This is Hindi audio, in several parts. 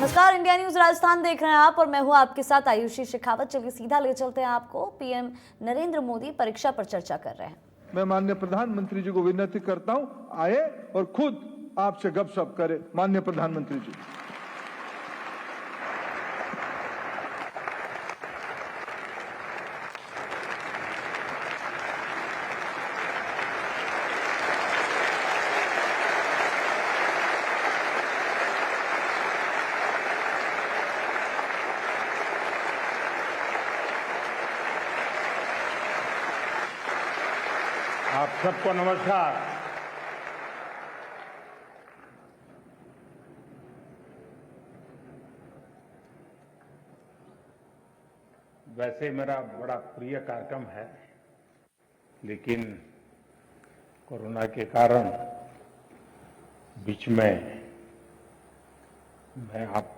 नमस्कार, इंडिया न्यूज राजस्थान देख रहे हैं आप और मैं हूं आपके साथ आयुषी शेखावत। चलिए सीधा ले चलते हैं आपको। पीएम नरेंद्र मोदी परीक्षा पर चर्चा कर रहे हैं। मैं माननीय प्रधानमंत्री जी को विनती करता हूं, आए और खुद आपसे गपशप करें। माननीय प्रधानमंत्री जी, आप सबको नमस्कार। वैसे मेरा बड़ा प्रिय कार्यक्रम है, लेकिन कोरोना के कारण बीच में मैं आप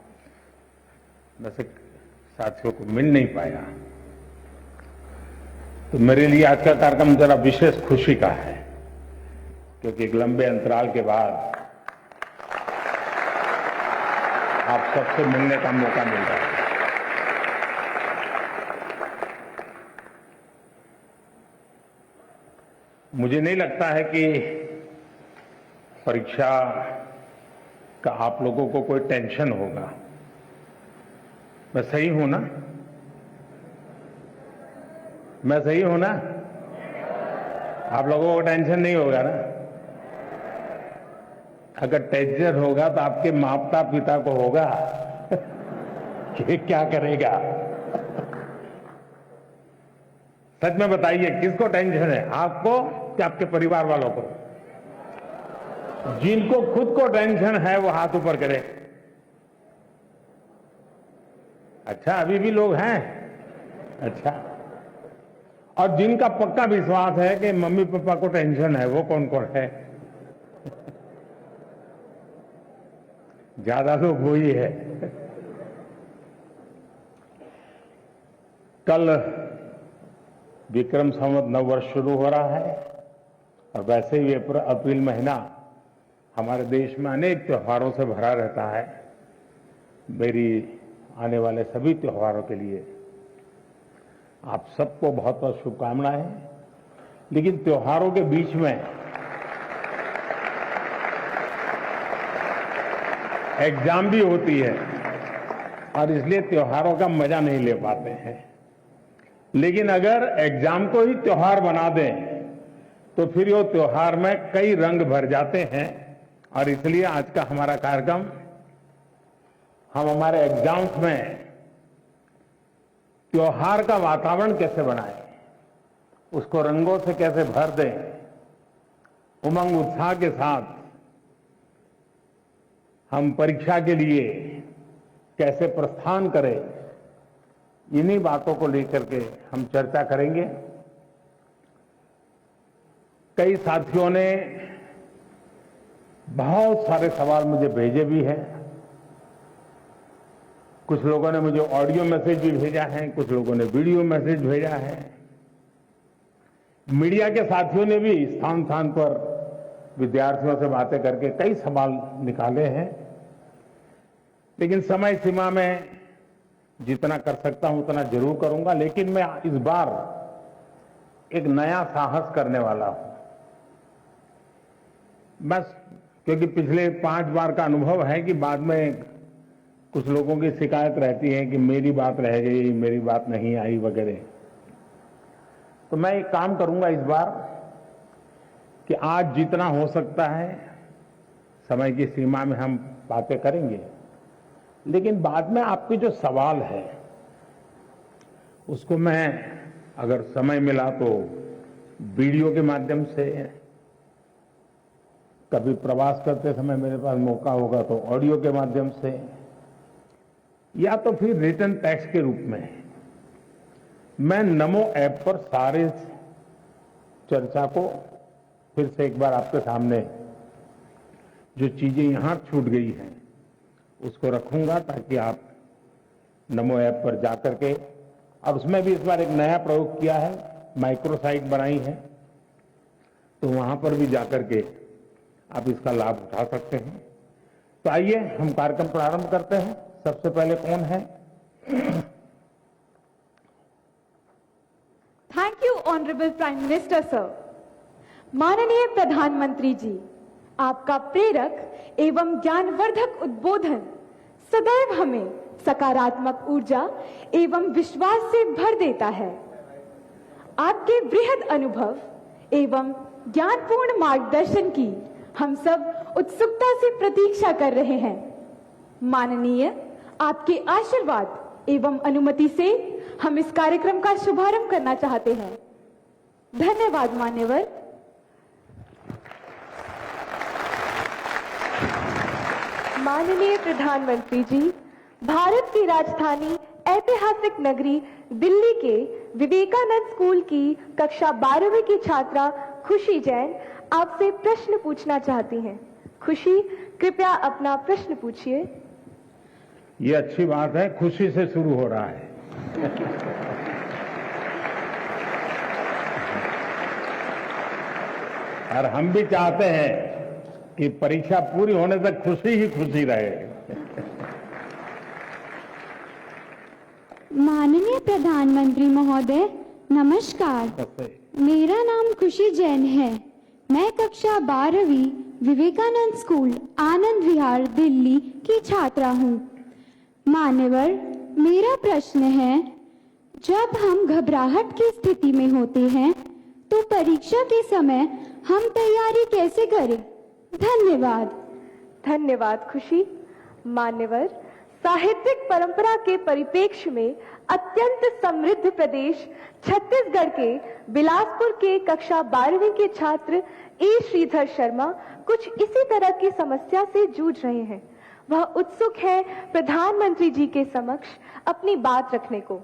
में से साथियों को मिल नहीं पाया, तो मेरे लिए आज का कार्यक्रम जरा विशेष खुशी का है, क्योंकि एक लंबे अंतराल के बाद आप सबसे मिलने का मौका मिल रहा है। मुझे नहीं लगता है कि परीक्षा का आप लोगों को कोई टेंशन होगा। मैं सही हूं ना? मैं सही हूं ना? आप लोगों को टेंशन नहीं होगा ना? अगर टेंशन होगा तो आपके माता पिता को होगा कि क्या करेगा। सच में बताइए, किसको टेंशन है, आपको कि आपके परिवार वालों को? जिनको खुद को टेंशन है वो हाथ ऊपर करे। अच्छा, अभी भी लोग हैं? अच्छा, और जिनका पक्का विश्वास है कि मम्मी पापा को टेंशन है, वो कौन कौन है? ज्यादा लोग वही है। कल विक्रम संवत नव वर्ष शुरू हो रहा है, और वैसे ही अप्रैल महीना हमारे देश में अनेक त्योहारों से भरा रहता है। मेरी आने वाले सभी त्योहारों के लिए आप सबको बहुत बहुत शुभकामनाएं। लेकिन त्योहारों के बीच में एग्जाम भी होती है, और इसलिए त्योहारों का मजा नहीं ले पाते हैं। लेकिन अगर एग्जाम को ही त्योहार बना दें तो फिर वो त्योहार में कई रंग भर जाते हैं। और इसलिए आज का हमारा कार्यक्रम, हम हमारे एग्जाम्स में त्योहार का वातावरण कैसे बनाएं, उसको रंगों से कैसे भर दें, उमंग उत्साह के साथ हम परीक्षा के लिए कैसे प्रस्थान करें, इन्हीं बातों को लेकर के हम चर्चा करेंगे। कई साथियों ने बहुत सारे सवाल मुझे भेजे भी हैं। कुछ लोगों ने मुझे ऑडियो मैसेज भी भेजा है, कुछ लोगों ने वीडियो मैसेज भेजा है। मीडिया के साथियों ने भी स्थान स्थान पर विद्यार्थियों से बातें करके कई सवाल निकाले हैं। लेकिन समय सीमा में जितना कर सकता हूं उतना जरूर करूंगा। लेकिन मैं इस बार एक नया साहस करने वाला हूं। बस, क्योंकि पिछले 5 बार का अनुभव है कि बाद में कुछ लोगों की शिकायत रहती है कि मेरी बात रह गई, मेरी बात नहीं आई वगैरह। तो मैं एक काम करूंगा इस बार कि आज जितना हो सकता है समय की सीमा में हम बातें करेंगे। लेकिन बाद में आपके जो सवाल है उसको मैं, अगर समय मिला तो वीडियो के माध्यम से, कभी प्रवास करते समय मेरे पास मौका होगा तो ऑडियो के माध्यम से, या तो फिर रिटन टेक्स्ट के रूप में मैं नमो ऐप पर सारे चर्चा को फिर से एक बार आपके सामने, जो चीजें यहां छूट गई हैं उसको रखूंगा, ताकि आप नमो ऐप पर जाकर के, और उसमें भी इस बार एक नया प्रयोग किया है, माइक्रो साइट बनाई है, तो वहां पर भी जाकर के आप इसका लाभ उठा सकते हैं। तो आइए हम कार्यक्रम प्रारंभ करते हैं। सबसे पहले कौन है? Thank you honourable prime minister sir. माननीय प्रधानमंत्री जी, आपका प्रेरक एवं ज्ञानवर्धक उद्बोधन सदैव हमें सकारात्मक ऊर्जा एवं विश्वास से भर देता है। आपके बृहद अनुभव एवं ज्ञानपूर्ण मार्गदर्शन की हम सब उत्सुकता से प्रतीक्षा कर रहे हैं। माननीय, आपके आशीर्वाद एवं अनुमति से हम इस कार्यक्रम का शुभारंभ करना चाहते हैं। धन्यवाद मान्यवर। माननीय प्रधानमंत्री जी, भारत की राजधानी ऐतिहासिक नगरी दिल्ली के विवेकानंद स्कूल की कक्षा 12वीं की छात्रा खुशी जैन आपसे प्रश्न पूछना चाहती हैं। खुशी, कृपया अपना प्रश्न पूछिए। ये अच्छी बात है, खुशी से शुरू हो रहा है। और हम भी चाहते हैं कि परीक्षा पूरी होने तक खुशी ही खुशी रहे। माननीय प्रधानमंत्री महोदय, नमस्कार। मेरा नाम खुशी जैन है। मैं कक्षा 12वीं विवेकानंद स्कूल आनंद विहार दिल्ली की छात्रा हूँ। मान्यवर, मेरा प्रश्न है, जब हम घबराहट की स्थिति में होते हैं तो परीक्षा के समय हम तैयारी कैसे करें? धन्यवाद। धन्यवाद खुशी। मान्यवर, साहित्यिक परंपरा के परिप्रेक्ष्य में अत्यंत समृद्ध प्रदेश छत्तीसगढ़ के बिलासपुर के कक्षा 12वीं के छात्र ए श्रीधर शर्मा कुछ इसी तरह की समस्या से जूझ रहे हैं। वह उत्सुक है प्रधानमंत्री जी के समक्ष अपनी बात रखने को।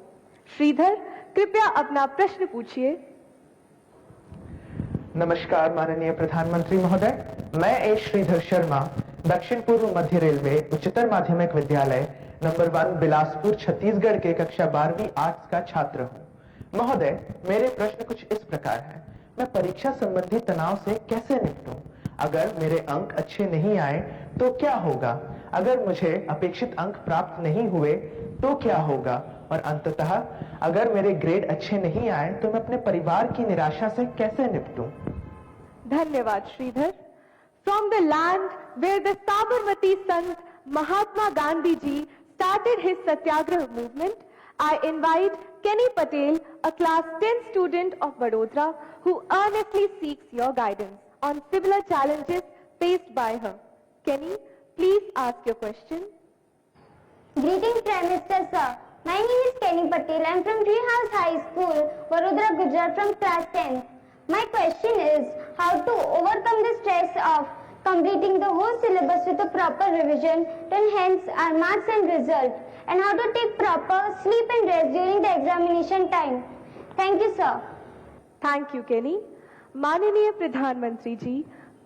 श्रीधर, कृपया अपना प्रश्न पूछिए। नमस्कार माननीय प्रधानमंत्री महोदय, मैं ए श्रीधर शर्मा दक्षिण पूर्व मध्य रेलवे उच्चतर माध्यमिक विद्यालय नंबर 1 बिलासपुर छत्तीसगढ़ के कक्षा 12वीं आर्ट्स का छात्र हूँ। महोदय, मेरे प्रश्न कुछ इस प्रकार है। मैं परीक्षा संबंधी तनाव से कैसे निपटूं? अगर मेरे अंक अच्छे नहीं आए तो क्या होगा? अगर मुझे अपेक्षित अंक प्राप्त नहीं हुए तो क्या होगा? और अंततः अगर मेरे ग्रेड अच्छे नहीं आए तो मैं अपने परिवार की निराशा से कैसे निपटूं? धन्यवाद Shridhar. From the land where the Sabarmati Sant Mahatma Gandhi ji started his Satyagraha movement, I invite Kenny Patel, a class 10 student of Vadodara, who earnestly seeks your guidance on similar challenges faced by her. Kenny, please ask your question. Greetings, Prime Minister sir. My name is Kenny Patel. I am from Treehouse High School, Vadodara, Gujarat, from class 10. My question is how to overcome the stress of completing the whole syllabus with a proper revision to enhance our marks and result, and how to take proper sleep and rest during the examination time. Thank you, sir. Thank you, Kenny. माननीय प्रधानमंत्री जी,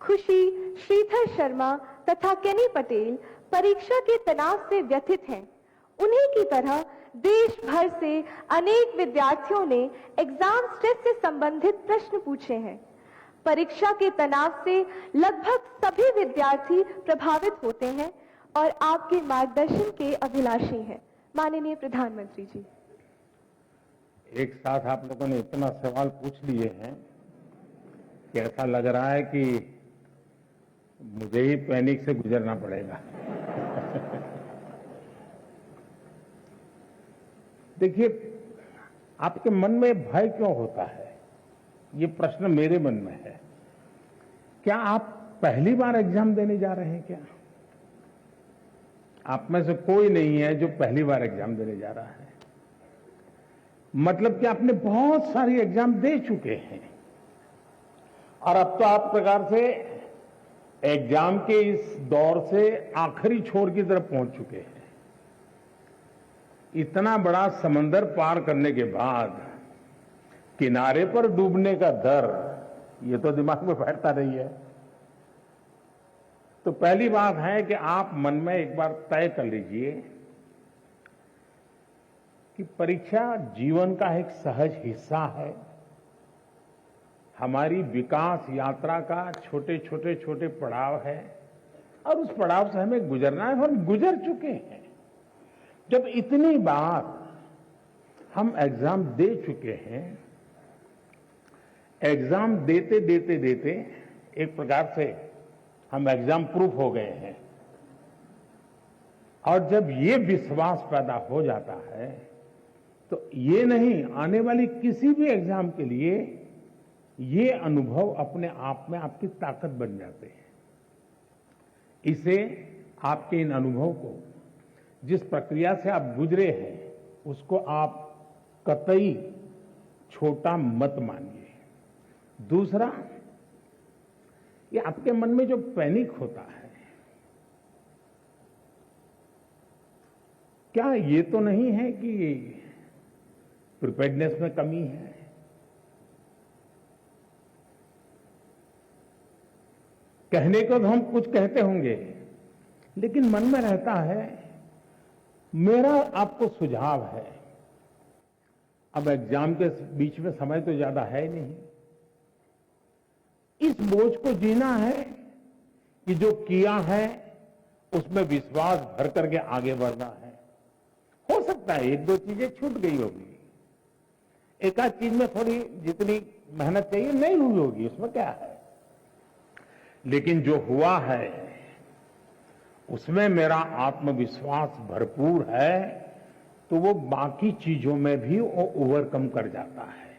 खुशी, श्रीधर शर्मा तथा केनी पटेल परीक्षा के तनाव से व्यथित हैं। उन्हीं की तरह देश भर से अनेक विद्यार्थियों ने एग्जाम स्ट्रेस से संबंधित प्रश्न पूछे हैं। परीक्षा के तनाव से लगभग सभी विद्यार्थी प्रभावित होते हैं और आपके मार्गदर्शन के अभिलाषी हैं। माननीय प्रधानमंत्री जी, एक साथ आप लोगों ने इतना सवाल पूछ लिए हैं कि ऐसा लग रहा है कि मुझे ही पैनिक से गुजरना पड़ेगा। देखिए, आपके मन में भय क्यों होता है, ये प्रश्न मेरे मन में है। क्या आप पहली बार एग्जाम देने जा रहे हैं? क्या आप में से कोई नहीं है जो पहली बार एग्जाम देने जा रहा है? मतलब कि आपने बहुत सारी एग्जाम दे चुके हैं और अब तो आप प्रकार से एग्जाम के इस दौर से आखिरी छोर की तरफ पहुंच चुके हैं। इतना बड़ा समंदर पार करने के बाद किनारे पर डूबने का डर, ये तो दिमाग में बैठता नहीं है। तो पहली बात है कि आप मन में एक बार तय कर लीजिए कि परीक्षा जीवन का एक सहज हिस्सा है। हमारी विकास यात्रा का छोटे छोटे पड़ाव है और उस पड़ाव से हमें गुजरना है। हम गुजर चुके हैं। जब इतनी बार हम एग्जाम दे चुके हैं, एग्जाम देते देते देते एक प्रकार से हम एग्जाम प्रूफ हो गए हैं, और जब ये विश्वास पैदा हो जाता है तो ये नहीं, आने वाली किसी भी एग्जाम के लिए ये अनुभव अपने आप में आपकी ताकत बन जाते हैं। इसे, आपके इन अनुभव को, जिस प्रक्रिया से आप गुजरे हैं, उसको आप कतई छोटा मत मानिए। दूसरा, ये आपके मन में जो पैनिक होता है, क्या ये तो नहीं है कि प्रिपेयर्डनेस में कमी है? कहने को तो हम कुछ कहते होंगे, लेकिन मन में रहता है। मेरा आपको सुझाव है, अब एग्जाम के बीच में समय तो ज्यादा है ही नहीं, इस बोझ को जीना है कि जो किया है उसमें विश्वास भर करके आगे बढ़ना है। हो सकता है एक दो चीजें छूट गई होगी, एक आध चीज में थोड़ी जितनी मेहनत चाहिए नहीं हुई होगी, उसमें क्या है, लेकिन जो हुआ है उसमें मेरा आत्मविश्वास भरपूर है, तो वो बाकी चीजों में भी वो ओवरकम कर जाता है।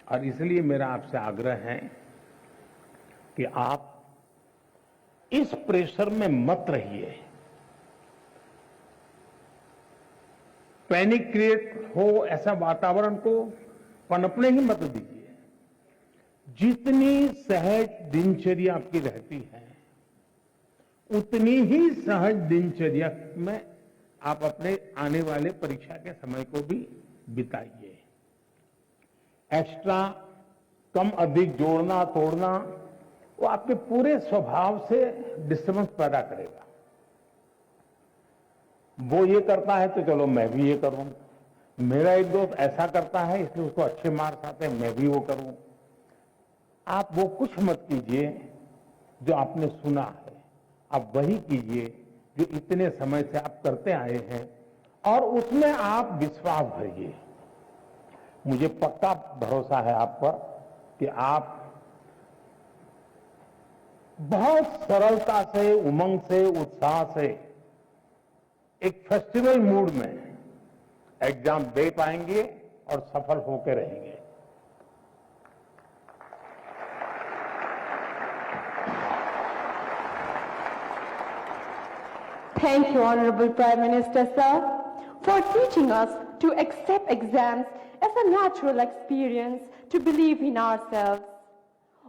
और इसलिए मेरा आपसे आग्रह है कि आप इस प्रेशर में मत रहिए, पैनिक क्रिएट हो ऐसा वातावरण को पनपने ही मत दीजिए। जितनी सहज दिनचर्या आपकी रहती है, उतनी ही सहज दिनचर्या में आप अपने आने वाले परीक्षा के समय को भी बिताइए। एक्स्ट्रा कम अधिक जोड़ना तोड़ना वो आपके पूरे स्वभाव से डिस्टर्बेंस पैदा करेगा। वो ये करता है तो चलो मैं भी ये करूं, मेरा एक दोस्त ऐसा करता है इसलिए उसको अच्छे मार्क्स आते हैं, मैं भी वो करूं। आप वो कुछ मत कीजिए जो आपने सुना है, आप वही कीजिए जो इतने समय से आप करते आए हैं, और उसमें आप विश्वास भरिए। मुझे पक्का भरोसा है आप पर कि आप बहुत सरलता से, उमंग से, उत्साह से, एक फेस्टिवल मूड में एग्जाम दे पाएंगे और सफल होकर रहेंगे। Thank you, Honorable Prime Minister, sir, for teaching us to accept exams as a natural experience, to believe in ourselves.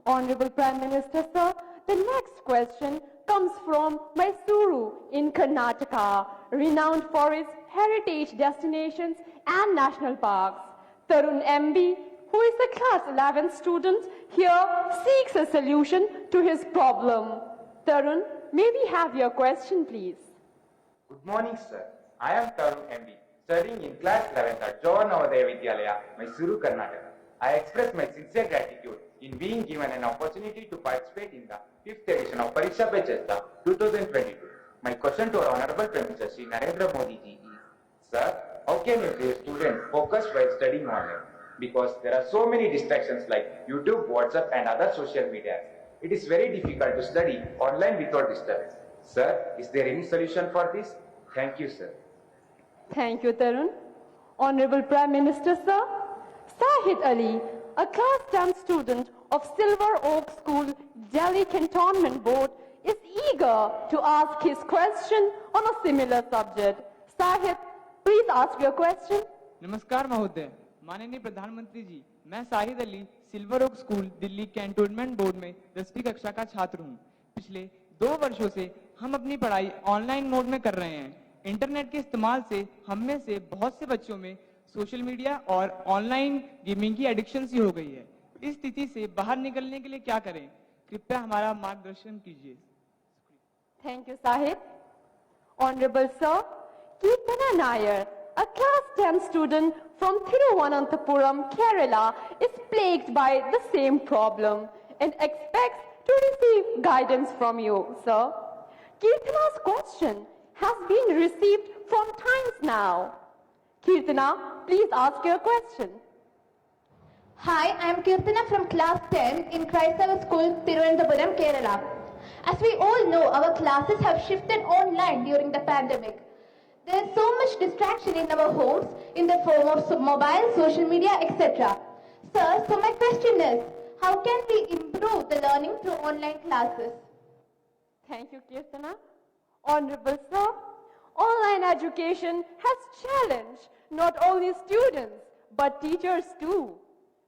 Honorable Prime Minister, sir, the next question comes from Mysuru in Karnataka, renowned for its heritage destinations and national parks. Tarun MB, who is a class 11 student here, seeks a solution to his problem. Tarun, may we have your question, please? Good morning, sir. I am Tarun MB, studying in class 11th at Jovan Navodaya Vidyalaya, Mysuru, Karnataka. I express my sincere gratitude in being given an opportunity to participate in the 5th edition of Pariksha Pe Charcha 2022. My question to our Honorable Prime Minister Shri Narendra Modi ji is, sir, how can you stay students focused while studying online? Because there are so many distractions like YouTube, WhatsApp and other social media. It is very difficult to study online without disturbance. Sir, is there any solution for this? Thank you, sir. Thank you, Tarun. Honorable Prime Minister, sir, Sahid Ali, a class 10 student of Silver Oak School, Delhi Cantonment Board, is eager to ask his question on a similar subject. Sahid, please ask your question. नमस्कार महोदय, माननीय प्रधानमंत्री जी, मैं Sahid Ali silver oak school Delhi cantonment board में 10वीं कक्षा का छात्र हूँ। पिछले 2 वर्षों से हम अपनी पढ़ाई ऑनलाइन मोड में कर रहे हैं। इंटरनेट के इस्तेमाल से हम में से बहुत से बच्चों में सोशल मीडिया और ऑनलाइन गेमिंग की एडिक्शन सी हो गई है। इस स्थिति से बाहर निकलने के लिए क्या करें? कृपया हमारा मार्गदर्शन कीजिए। Thank you, Sahid. Honorable Sir, Kirtana Nair, a class 10 student from Thiruvananthapuram, Kerala, is plagued by the same problem and expects to receive guidance from you, sir. Kirtana's question has been received from Times Now. Kirtana, please ask your question. Hi, I am Kirtana from class 10 in Christchurch School, Thiruvananthapuram, Kerala. As we all know, our classes have shifted online during the pandemic. There is so much distraction in our homes in the form of mobile, social media, etc. Sir, so my question is, how can we improve the learning through online classes? Thank you, Kirtana. Honorable Sir, online education has challenged not only students but teachers too.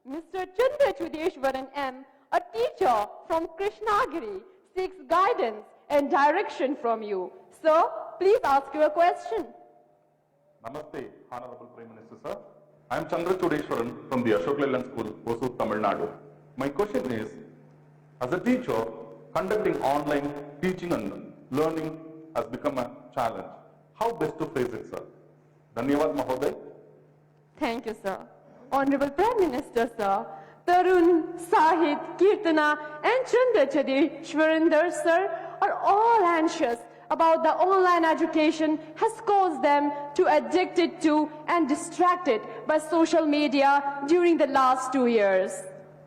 Mr. Chandra Chudeshwaran M., a teacher from Krishnagiri, seeks guidance and direction from you. Sir, please ask your question. Namaste, Honorable Prime Minister Sir. I am Chandra Chudeshwaran from the Ashok Leyland School, Hosur, Tamil Nadu. My question is, as a teacher, conducting online teaching and learning has become a challenge. How best to face it, sir? Dhanyavad, Mahoday. Thank you, sir. Honorable Prime Minister, sir, Tarun, Sahit, Kirtana and Chandra Chudeshwaran, sir, are all anxious about the online education has caused them to addicted to and distracted by social media during the last 2 years.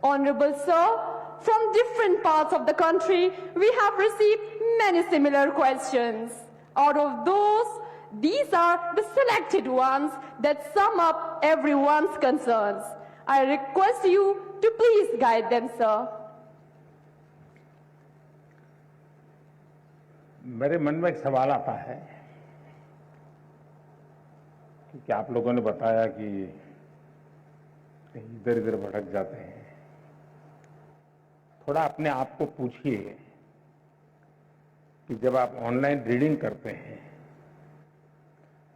Honorable sir, from different parts of the country, we have received many similar questions. Out of those, these are the selected ones that sum up everyone's concerns. I request you to please guide them, sir. मेरे मन में एक सवाल आता है कि आप लोगों ने बताया कि इधर इधर भटक जाते हैं। थोड़ा अपने आप को पूछिए कि जब आप ऑनलाइन रीडिंग करते हैं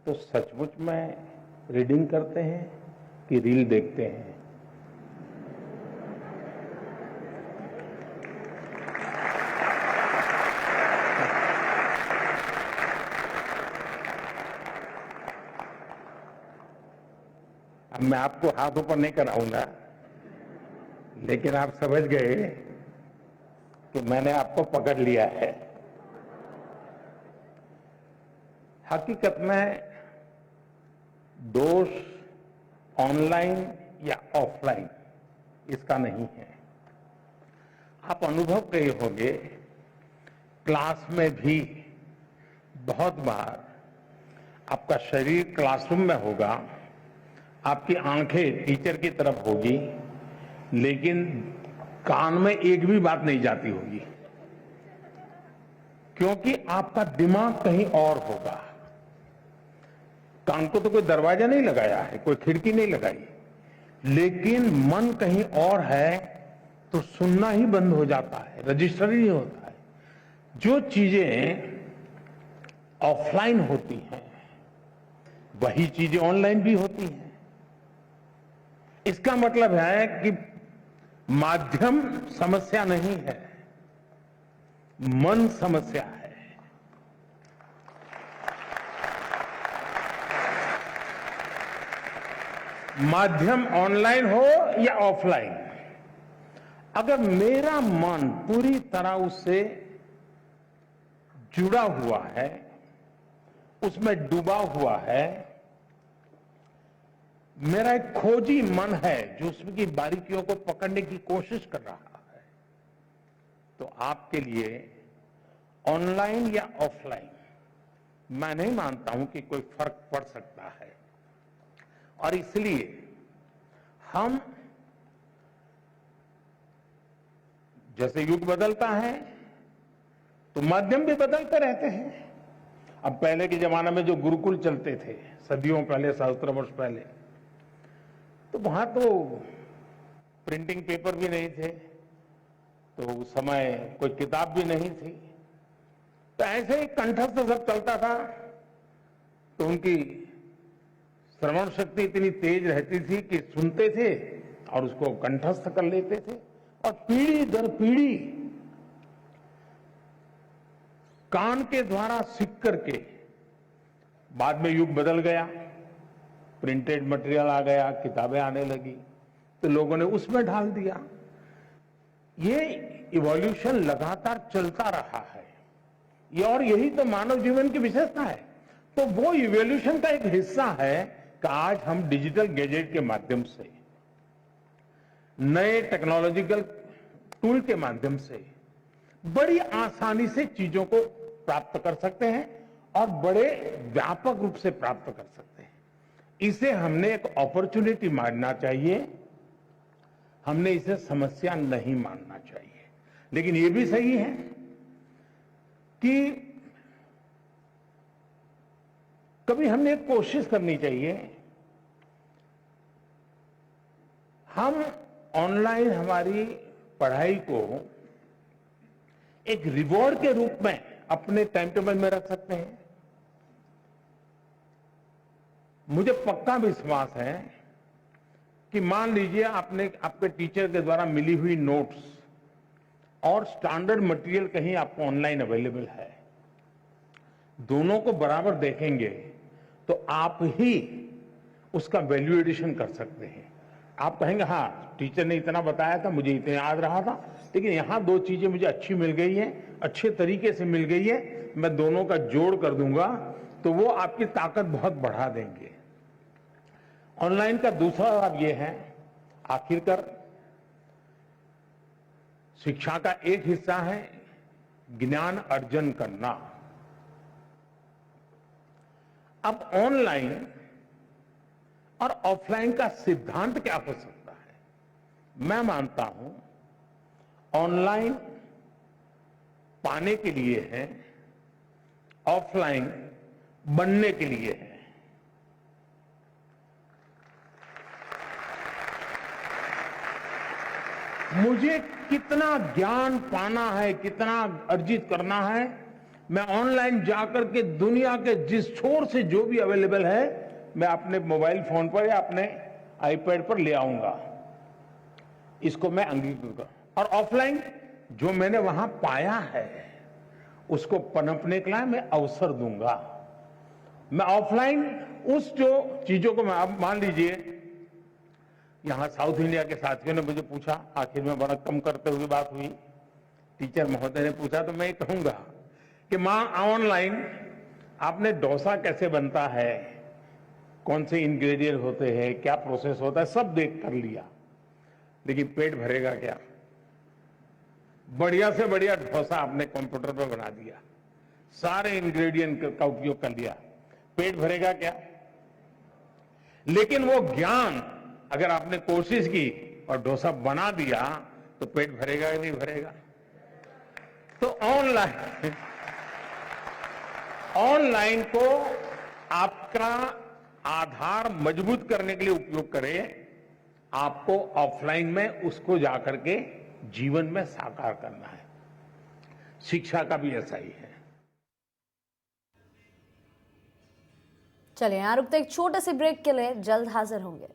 तो सचमुच में रीडिंग करते हैं कि रील देखते हैं? अब मैं आपको हाथ ऊपर नहीं कराऊंगा, लेकिन आप समझ गए कि मैंने आपको पकड़ लिया है। हकीकत में दोष ऑनलाइन या ऑफलाइन इसका नहीं है। आप अनुभव किए होंगे, क्लास में भी बहुत बार आपका शरीर क्लासरूम में होगा, आपकी आंखें टीचर की तरफ होगी, लेकिन कान में एक भी बात नहीं जाती होगी, क्योंकि आपका दिमाग कहीं और होगा। कान को तो कोई दरवाजा नहीं लगाया है, कोई खिड़की नहीं लगाई, लेकिन मन कहीं और है तो सुनना ही बंद हो जाता है, रजिस्टर ही होता है। जो चीजें ऑफलाइन होती हैं वही चीजें ऑनलाइन भी होती हैं। इसका मतलब है कि माध्यम समस्या नहीं है, मन समस्या है। माध्यम ऑनलाइन हो या ऑफलाइन, अगर मेरा मन पूरी तरह उससे जुड़ा हुआ है, उसमें डूबा हुआ है, मेरा एक खोजी मन है जो उसमें की बारीकियों को पकड़ने की कोशिश कर रहा है, तो आपके लिए ऑनलाइन या ऑफलाइन मैं नहीं मानता हूं कि कोई फर्क पड़ सकता है। और इसलिए हम, जैसे युग बदलता है तो माध्यम भी बदलते रहते हैं। अब पहले के जमाने में जो गुरुकुल चलते थे, सदियों पहले, सहस्त्र वर्ष पहले, तो वहां तो प्रिंटिंग पेपर भी नहीं थे, तो उस समय कोई किताब भी नहीं थी, तो ऐसे ही कंठस्थ सब चलता था। तो उनकी श्रवण शक्ति इतनी तेज रहती थी कि सुनते थे और उसको कंठस्थ कर लेते थे, और पीढ़ी दर पीढ़ी कान के द्वारा सीख करके, बाद में युग बदल गया, प्रिंटेड मटेरियल आ गया, किताबें आने लगी, तो लोगों ने उसमें ढाल दिया। ये इवोल्यूशन लगातार चलता रहा है, ये और यही तो मानव जीवन की विशेषता है तो वो इवोल्यूशन का एक हिस्सा है कि आज हम डिजिटल गैजेट के माध्यम से, नए टेक्नोलॉजिकल टूल के माध्यम से बड़ी आसानी से चीजों को प्राप्त कर सकते हैं और बड़े व्यापक रूप से प्राप्त कर सकते हैं। इसे हमने एक अपॉर्चुनिटी मानना चाहिए, हमने इसे समस्या नहीं मानना चाहिए। लेकिन ये भी सही है कि कभी हमने एक कोशिश करनी चाहिए, हम ऑनलाइन हमारी पढ़ाई को एक रिवॉर्ड के रूप में अपने टाइम टेबल में रख सकते हैं। मुझे पक्का विश्वास है कि मान लीजिए आपने आपके टीचर के द्वारा मिली हुई नोट्स और स्टैंडर्ड मटेरियल कहीं आपको ऑनलाइन अवेलेबल है, दोनों को बराबर देखेंगे तो आप ही उसका वैल्यू एडिशन कर सकते हैं। आप कहेंगे हाँ टीचर ने इतना बताया था, मुझे इतना याद रहा था, लेकिन यहां दो चीजें मुझे अच्छी मिल गई हैं, अच्छे तरीके से मिल गई है, मैं दोनों का जोड़ कर दूंगा, तो वो आपकी ताकत बहुत बढ़ा देंगे। ऑनलाइन का दूसरा लाभ ये है, आखिरकार शिक्षा का एक हिस्सा है ज्ञान अर्जन करना। अब ऑनलाइन और ऑफलाइन का सिद्धांत क्या हो सकता है? मैं मानता हूं ऑनलाइन पाने के लिए है, ऑफलाइन बनने के लिए है। मुझे कितना ज्ञान पाना है, कितना अर्जित करना है, मैं ऑनलाइन जाकर के दुनिया के जिस छोर से जो भी अवेलेबल है मैं अपने मोबाइल फोन पर या अपने आईपैड पर ले आऊंगा, इसको मैं अंगीकृत करूं। और ऑफलाइन जो मैंने वहां पाया है उसको पनपने के लिए मैं अवसर दूंगा। मैं ऑफलाइन उस जो चीजों को, मैं आप मान लीजिए यहां साउथ इंडिया के साथियों ने मुझे पूछा, आखिर में बड़ा कम करते हुए बात हुई, टीचर महोदय ने पूछा, तो मैं कहूंगा कि मां ऑनलाइन आपने डोसा कैसे बनता है, कौन से इंग्रेडिएंट होते हैं, क्या प्रोसेस होता है, सब देख कर लिया, लेकिन पेट भरेगा क्या? बढ़िया से बढ़िया डोसा आपने कंप्यूटर पर बना दिया, सारे इंग्रेडिएंट का उपयोग कर लिया, पेट भरेगा क्या? लेकिन वो ज्ञान अगर आपने कोशिश की और डोसा बना दिया तो पेट भरेगा या नहीं भरेगा? तो ऑनलाइन को आपका आधार मजबूत करने के लिए उपयोग करें, आपको ऑफलाइन में उसको जाकर के जीवन में साकार करना है। शिक्षा का भी ऐसा ही है। चलिए यहाँ रुकते एक छोटे से ब्रेक के लिए, जल्द हाजिर होंगे।